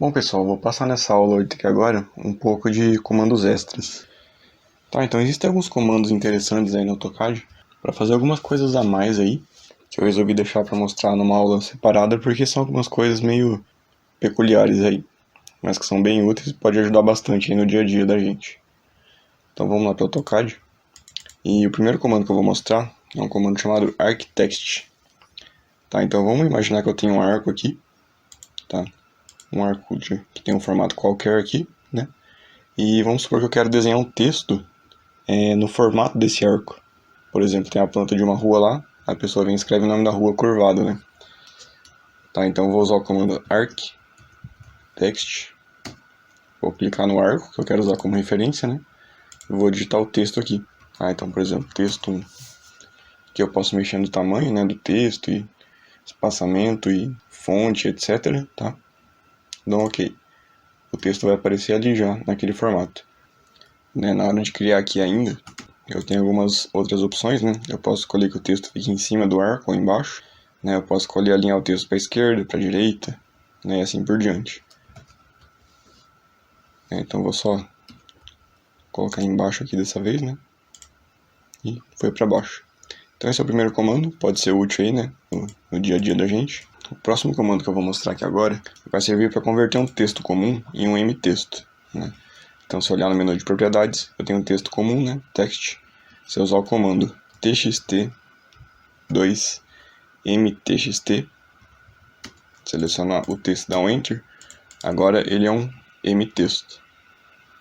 Bom, pessoal, vou passar nessa aula aqui agora um pouco de comandos extras. Tá, então existem alguns comandos interessantes aí no AutoCAD para fazer algumas coisas a mais aí, que eu resolvi deixar para mostrar numa aula separada porque são algumas coisas meio peculiares aí, mas que são bem úteis e pode ajudar bastante aí no dia a dia da gente. Então vamos lá para o AutoCAD. E o primeiro comando que eu vou mostrar é um comando chamado ArcText. Tá, então vamos imaginar que eu tenho um arco aqui, tá? Um arco que tem um formato qualquer aqui, né? E vamos supor que eu quero desenhar um texto no formato desse arco. Por exemplo, tem a planta de uma rua lá, a pessoa vem e escreve o nome da rua curvado, né? Tá, então eu vou usar o comando ArcText. Vou clicar no arco, que eu quero usar como referência, né? E vou digitar o texto aqui. Então, por exemplo, texto 1. Que eu posso mexer no tamanho, né, do texto, e espaçamento, e fonte, etc, tá? Dou um OK. O texto vai aparecer ali já, naquele formato. Né, na hora de criar aqui ainda, eu tenho algumas outras opções, né? Eu posso escolher que o texto fique em cima do arco ou embaixo, né? Eu posso escolher alinhar o texto para a esquerda, para a direita, né? E assim por diante. Então vou só colocar embaixo aqui dessa vez, né? E foi para baixo. Então esse é o primeiro comando, pode ser útil aí, né? No dia a dia da gente. O próximo comando que eu vou mostrar aqui agora vai servir para converter um texto comum em um mtexto, né? Então se eu olhar no menu de propriedades, eu tenho um texto comum, né? Text. Se eu usar o comando txt2mtxt, selecionar o texto e dar um Enter, agora ele é um mtexto.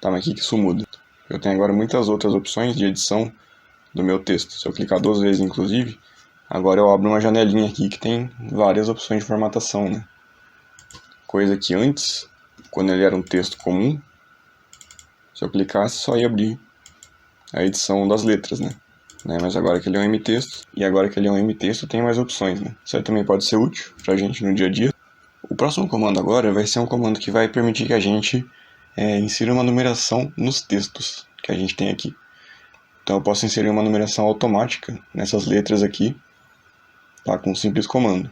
Tá, mas o que isso muda? Eu tenho agora muitas outras opções de edição do meu texto. Se eu clicar duas vezes, inclusive, agora eu abro uma janelinha aqui que tem várias opções de formatação, né? Coisa que antes, quando ele era um texto comum, se eu clicasse só ia abrir a edição das letras, né? Mas agora que ele é um mtexto, e agora que ele é um mtexto tem mais opções, né? Isso aí também pode ser útil pra gente no dia a dia. O próximo comando agora vai ser um comando que vai permitir que a gente insira uma numeração nos textos que a gente tem aqui. Então eu posso inserir uma numeração automática nessas letras aqui, tá? Com um simples comando.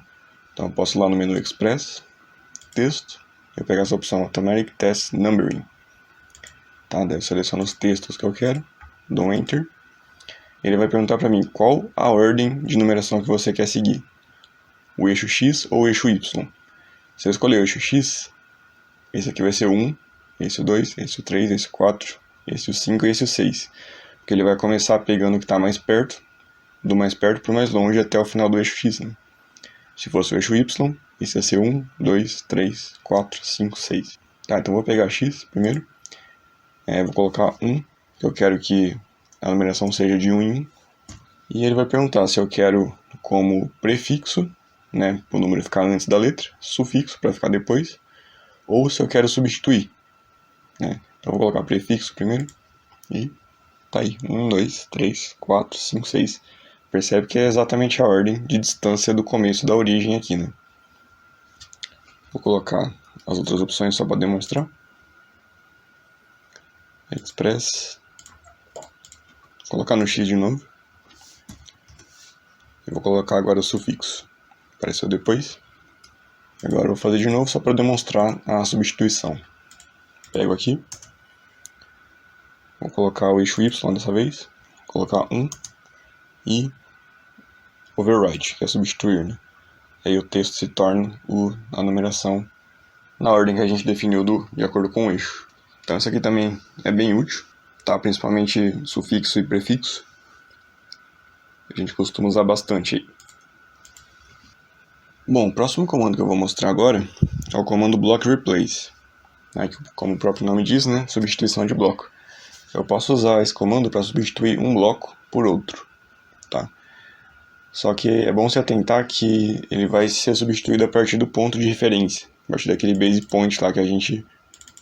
Então eu posso ir lá no menu Express, Texto, eu pegar essa opção Automatic Text Numbering. Tá? Daí eu seleciono os textos que eu quero, dou um Enter. Ele vai perguntar para mim qual a ordem de numeração que você quer seguir. O eixo X ou o eixo Y. Se eu escolher o eixo X, esse aqui vai ser o 1, esse o 2, esse o 3, esse o 4, esse o 5 e esse o 6. Porque ele vai começar pegando o que está mais perto, do mais perto para o mais longe até o final do eixo X. Né? Se fosse o eixo Y, esse ia ser 1, 2, 3, 4, 5, 6. Tá, então vou pegar X primeiro. Vou colocar 1, que eu quero que a numeração seja de 1 em 1. E ele vai perguntar se eu quero como prefixo, né, para o número ficar antes da letra, sufixo para ficar depois, ou se eu quero substituir. Né? Então vou colocar prefixo primeiro e tá aí, 1, 2, 3, 4, 5, 6. Percebe que é exatamente a ordem de distância do começo da origem aqui, né? Vou colocar as outras opções só para demonstrar. Express. Vou colocar no X de novo. Eu vou colocar agora o sufixo. Apareceu depois. Agora eu vou fazer de novo só para demonstrar a substituição. Pego aqui. Vou colocar o eixo Y dessa vez. Vou colocar 1 e override, que é substituir, né? Aí o texto se torna a numeração na ordem que a gente definiu de acordo com o eixo. Então isso aqui também é bem útil, tá? Principalmente sufixo e prefixo. A gente costuma usar bastante aí. Bom, o próximo comando que eu vou mostrar agora é o comando block replace. Como o próprio nome diz, né? Substituição de bloco. Eu posso usar esse comando para substituir um bloco por outro, tá? Só que é bom se atentar que ele vai ser substituído a partir do ponto de referência, a partir daquele base point lá que a gente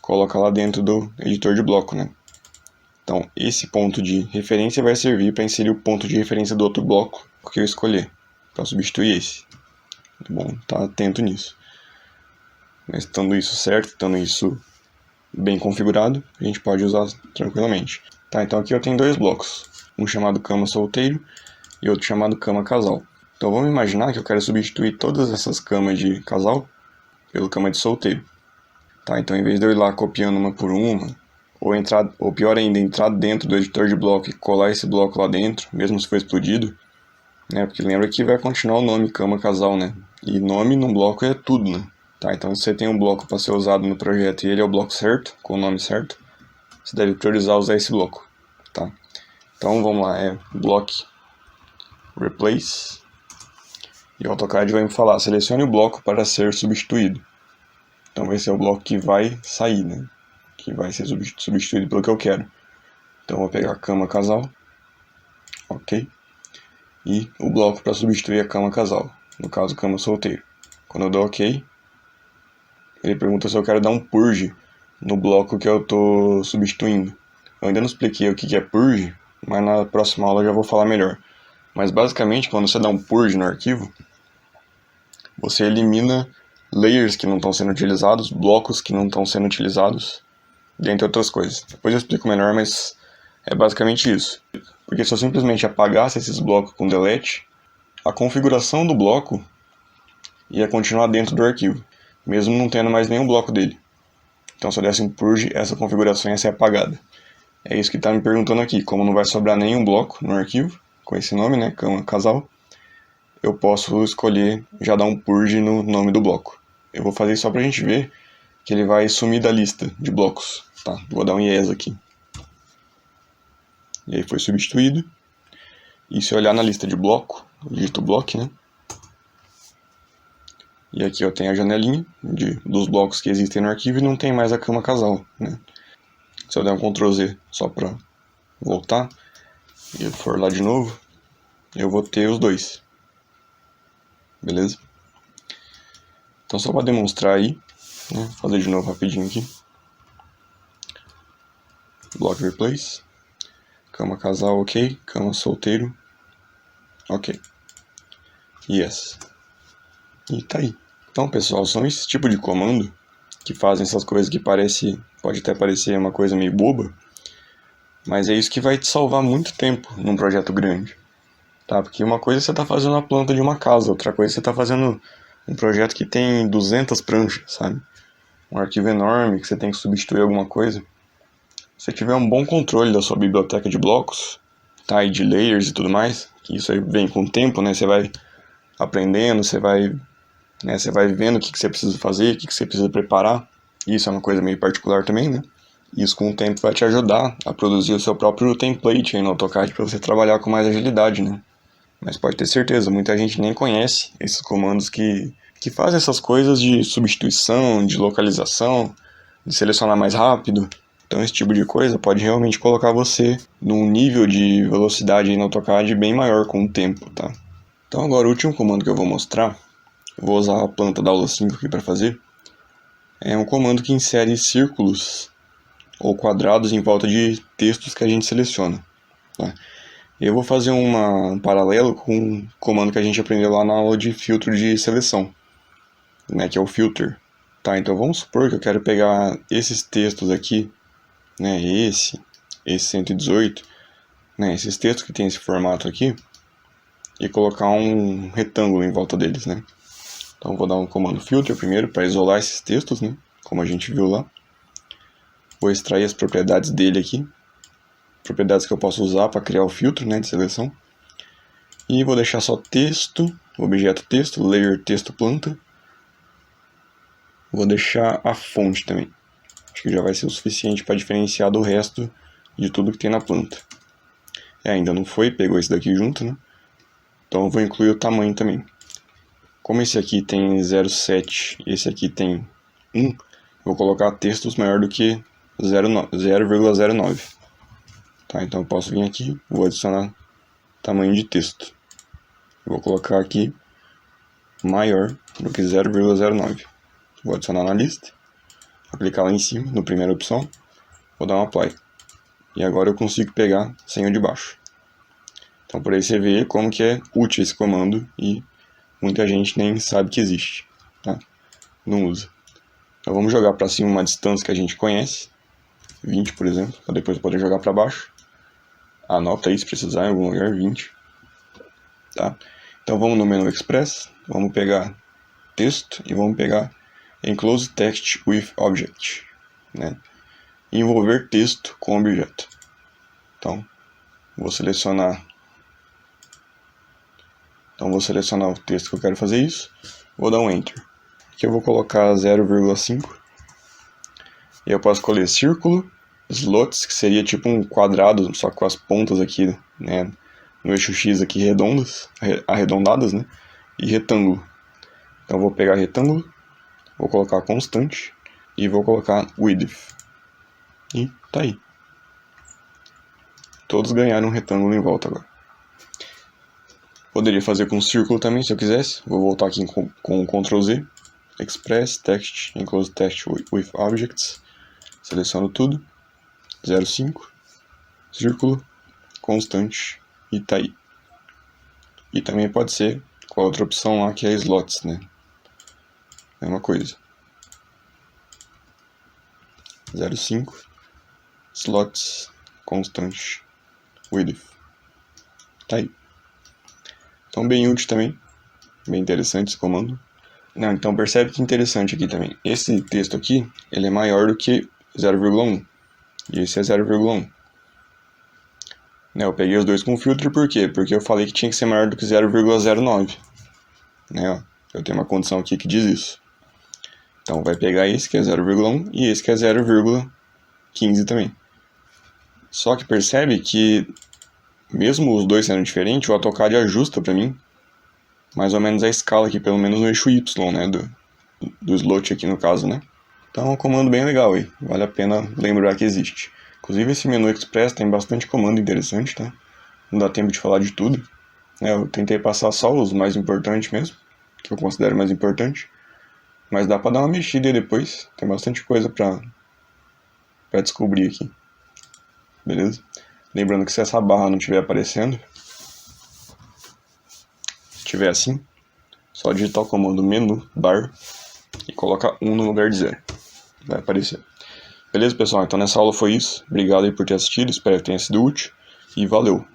coloca lá dentro do editor de bloco, né? Então, esse ponto de referência vai servir para inserir o ponto de referência do outro bloco que eu escolher, para substituir esse. Muito bom, tá atento nisso. Mas estando isso certo, estando isso bem configurado, a gente pode usar tranquilamente. Tá, então aqui eu tenho dois blocos, um chamado cama solteiro e outro chamado cama casal. Então vamos imaginar que eu quero substituir todas essas camas de casal pelo cama de solteiro. Tá, então em vez de eu ir lá copiando uma por uma, ou pior ainda, entrar dentro do editor de bloco e colar esse bloco lá dentro, mesmo se for explodido, né? Porque lembra que vai continuar o nome cama casal, né? E nome num bloco é tudo, né? Tá, então se você tem um bloco para ser usado no projeto e ele é o bloco certo, com o nome certo, você deve priorizar usar esse bloco, tá? Então vamos lá, é block replace, e o AutoCAD vai me falar, selecione o bloco para ser substituído. Então vai ser o bloco que vai sair, né? Que vai ser substituído pelo que eu quero. Então eu vou pegar a cama casal, ok? E o bloco para substituir a cama casal, no caso cama solteiro. Quando eu dou ok, ele pergunta se eu quero dar um purge no bloco que eu estou substituindo. Eu ainda não expliquei o que é purge, mas na próxima aula eu já vou falar melhor. Mas basicamente, quando você dá um purge no arquivo, você elimina layers que não estão sendo utilizados, blocos que não estão sendo utilizados, dentre outras coisas. Depois eu explico melhor, mas é basicamente isso. Porque se eu simplesmente apagasse esses blocos com delete, a configuração do bloco ia continuar dentro do arquivo, mesmo não tendo mais nenhum bloco dele. Então se eu desse um purge, essa configuração ia ser apagada. É isso que está me perguntando aqui. Como não vai sobrar nenhum bloco no arquivo, com esse nome, né, cama casal, eu posso escolher já dar um purge no nome do bloco. Eu vou fazer isso só pra gente ver que ele vai sumir da lista de blocos. Tá, vou dar um yes aqui. E aí foi substituído. E se eu olhar na lista de bloco, eu digito block, né? E aqui eu tenho a janelinha dos blocos que existem no arquivo e não tem mais a cama casal, né? Se eu der um Ctrl Z só pra voltar e for lá de novo, eu vou ter os dois. Beleza? Então só para demonstrar aí, né? Vou fazer de novo rapidinho aqui. Block replace. Cama casal, ok. Cama solteiro, ok. Yes. E tá aí. Então, pessoal, são esse tipo de comando que fazem essas coisas que pode até parecer uma coisa meio boba, mas é isso que vai te salvar muito tempo num projeto grande. Tá? Porque uma coisa é você tá fazendo a planta de uma casa, outra coisa é você tá fazendo um projeto que tem 200 pranchas, sabe? Um arquivo enorme que você tem que substituir alguma coisa. Se você tiver um bom controle da sua biblioteca de blocos, tá? E de layers e tudo mais, que isso aí vem com o tempo, né? Você vai aprendendo, você vai vendo o que você precisa fazer, o que você precisa preparar. Isso é uma coisa meio particular também, né? Isso com o tempo vai te ajudar a produzir o seu próprio template aí no AutoCAD para você trabalhar com mais agilidade, né? Mas pode ter certeza, muita gente nem conhece esses comandos que fazem essas coisas de substituição, de localização, de selecionar mais rápido. Então esse tipo de coisa pode realmente colocar você num nível de velocidade aí no AutoCAD bem maior com o tempo, tá? Então agora o último comando que eu vou mostrar, vou usar a planta da aula 5 aqui para fazer, é um comando que insere círculos ou quadrados em volta de textos que a gente seleciona, tá? Eu vou fazer um paralelo com um comando que a gente aprendeu lá na aula de filtro de seleção, né, que é o filter. Tá, então vamos supor que eu quero pegar esses textos aqui, né, esse 118, né, esses textos que tem esse formato aqui, e colocar um retângulo em volta deles, né. Então vou dar um comando filter primeiro para isolar esses textos, né, como a gente viu lá. Vou extrair as propriedades dele aqui, propriedades que eu posso usar para criar o filtro, né, de seleção. E vou deixar só texto, objeto texto, layer texto planta. Vou deixar a fonte também. Acho que já vai ser o suficiente para diferenciar do resto de tudo que tem na planta. Ainda não foi, pegou esse daqui junto, né? Então eu vou incluir o tamanho também. Como esse aqui tem 0,7 e esse aqui tem 1, vou colocar textos maior do que 0,09. Tá, então eu posso vir aqui, vou adicionar tamanho de texto. Eu vou colocar aqui maior do que 0,09. Vou adicionar na lista, aplicar lá em cima, na primeira opção, vou dar um apply. E agora eu consigo pegar sem o de baixo. Então por aí você vê como que é útil esse comando e muita gente nem sabe que existe, tá? Não usa. Então vamos jogar para cima uma distância que a gente conhece, 20 por exemplo, para depois poder jogar para baixo. Anota aí se precisar em algum lugar, 20. Tá? Então vamos no menu Express, vamos pegar texto e vamos pegar Enclose text with object, né? Envolver texto com objeto. Então, vou selecionar o texto que eu quero fazer isso. Vou dar um Enter. Aqui eu vou colocar 0,5. E eu posso escolher círculo, slots, que seria tipo um quadrado, só com as pontas aqui, né, no eixo X aqui arredondadas, né, e retângulo. Então eu vou pegar retângulo, vou colocar constante e vou colocar width. E tá aí. Todos ganharam um retângulo em volta agora. Poderia fazer com círculo também, se eu quisesse. Vou voltar aqui com Ctrl Z. Express, Text, Enclose Text with Objects. Seleciono tudo. 0,5. Círculo. Constante. E tá aí. E também pode ser com a outra opção lá, que é Slots, né? Mesma coisa. 0,5. Slots. Constante. Width. Tá aí. Então bem útil também, bem interessante esse comando. Não, então percebe que interessante aqui também. Esse texto aqui, ele é maior do que 0,1 e esse é 0,1. Né, eu peguei os dois com filtro por quê? Porque eu falei que tinha que ser maior do que 0,09. Né, ó, eu tenho uma condição aqui que diz isso. Então vai pegar esse que é 0,1 e esse que é 0,15 também. Só que percebe que mesmo os dois sendo diferentes, o AutoCAD ajusta para mim mais ou menos a escala aqui, pelo menos no eixo Y, né, do slot aqui no caso, né. Então é um comando bem legal aí, vale a pena lembrar que existe. Inclusive esse menu Express tem bastante comando interessante, tá? Não dá tempo de falar de tudo. Eu tentei passar só os mais importantes mesmo, que eu considero mais importante. Mas dá pra dar uma mexida aí depois, tem bastante coisa pra descobrir aqui. Beleza? Lembrando que se essa barra não estiver aparecendo, se estiver assim, só digitar o comando menu bar e coloca 1 no lugar de 0. Vai aparecer. Beleza, pessoal? Então nessa aula foi isso. Obrigado aí por ter assistido, espero que tenha sido útil e valeu!